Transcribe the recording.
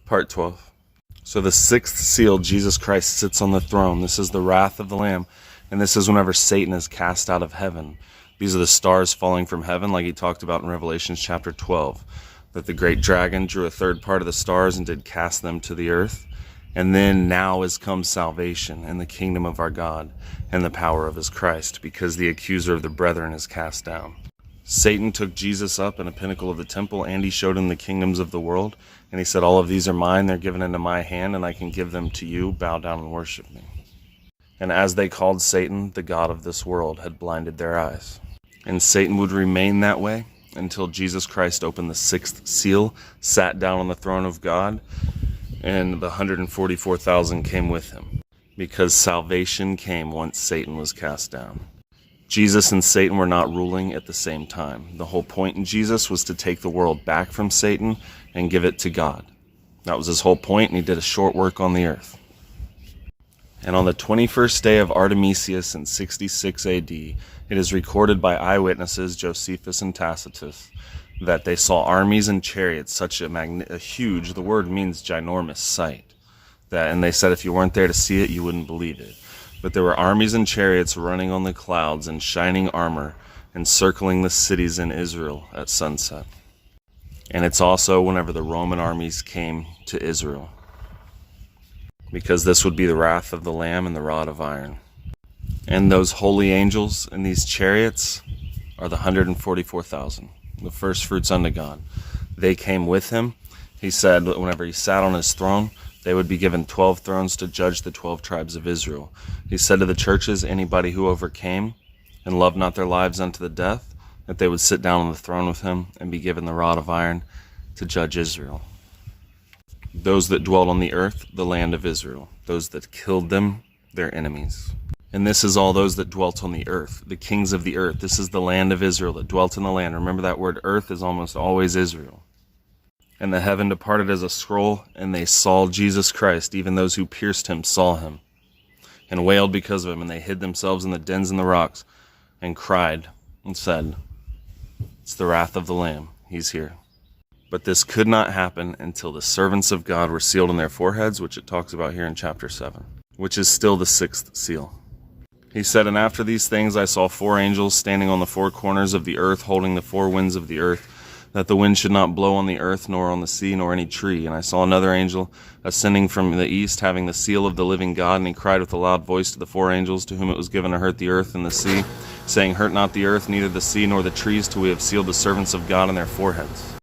Part 12. So the sixth seal, Jesus Christ sits on the throne. This is the wrath of the Lamb, and this is whenever Satan is cast out of heaven. These are the stars falling from heaven, like he talked about in Revelation chapter 12, that the great dragon drew a third part of the stars and did cast them to the earth. And then now is come salvation and the kingdom of our God and the power of his Christ, because the accuser of the brethren is cast down. Satan took Jesus up in a pinnacle of the temple, and he showed him the kingdoms of the world. And he said, all of these are mine, they're given into my hand, and I can give them to you. Bow down and worship me. And as they called Satan, the god of this world had blinded their eyes. And Satan would remain that way until Jesus Christ opened the sixth seal, sat down on the throne of God, and the 144,000 came with him, because salvation came once Satan was cast down. Jesus and Satan were not ruling at the same time. The whole point in Jesus was to take the world back from Satan and give it to God. That was his whole point, and he did a short work on the earth. And on the 21st day of Artemisius in 66 AD, it is recorded by eyewitnesses, Josephus and Tacitus, that they saw armies and chariots, such a huge, the word means ginormous sight. And they said if you weren't there to see it, you wouldn't believe it. But there were armies and chariots running on the clouds in shining armor, encircling the cities in Israel at sunset. And it's also whenever the Roman armies came to Israel, because this would be the wrath of the Lamb and the rod of iron. And those holy angels in these chariots are the 144,000, the first fruits unto God. They came with him. He said whenever he sat on his throne, they would be given 12 thrones to judge the 12 tribes of Israel. He said to the churches, anybody who overcame and loved not their lives unto the death, that they would sit down on the throne with him and be given the rod of iron to judge Israel. Those that dwelt on the earth, the land of Israel. Those that killed them, their enemies. And this is all those that dwelt on the earth, the kings of the earth. This is the land of Israel that dwelt in the land. Remember, that word earth is almost always Israel. And the heaven departed as a scroll, and they saw Jesus Christ. Even those who pierced him saw him, and wailed because of him. And they hid themselves in the dens and the rocks, and cried, and said, it's the wrath of the Lamb. He's here. But this could not happen until the servants of God were sealed in their foreheads, which it talks about here in chapter 7, which is still the sixth seal. He said, and after these things I saw 4 angels standing on the 4 corners of the earth, holding the 4 winds of the earth, that the wind should not blow on the earth, nor on the sea, nor any tree. And I saw another angel ascending from the east, having the seal of the living God, and he cried with a loud voice to the 4 angels, to whom it was given to hurt the earth and the sea, saying, hurt not the earth, neither the sea, nor the trees, till we have sealed the servants of God in their foreheads.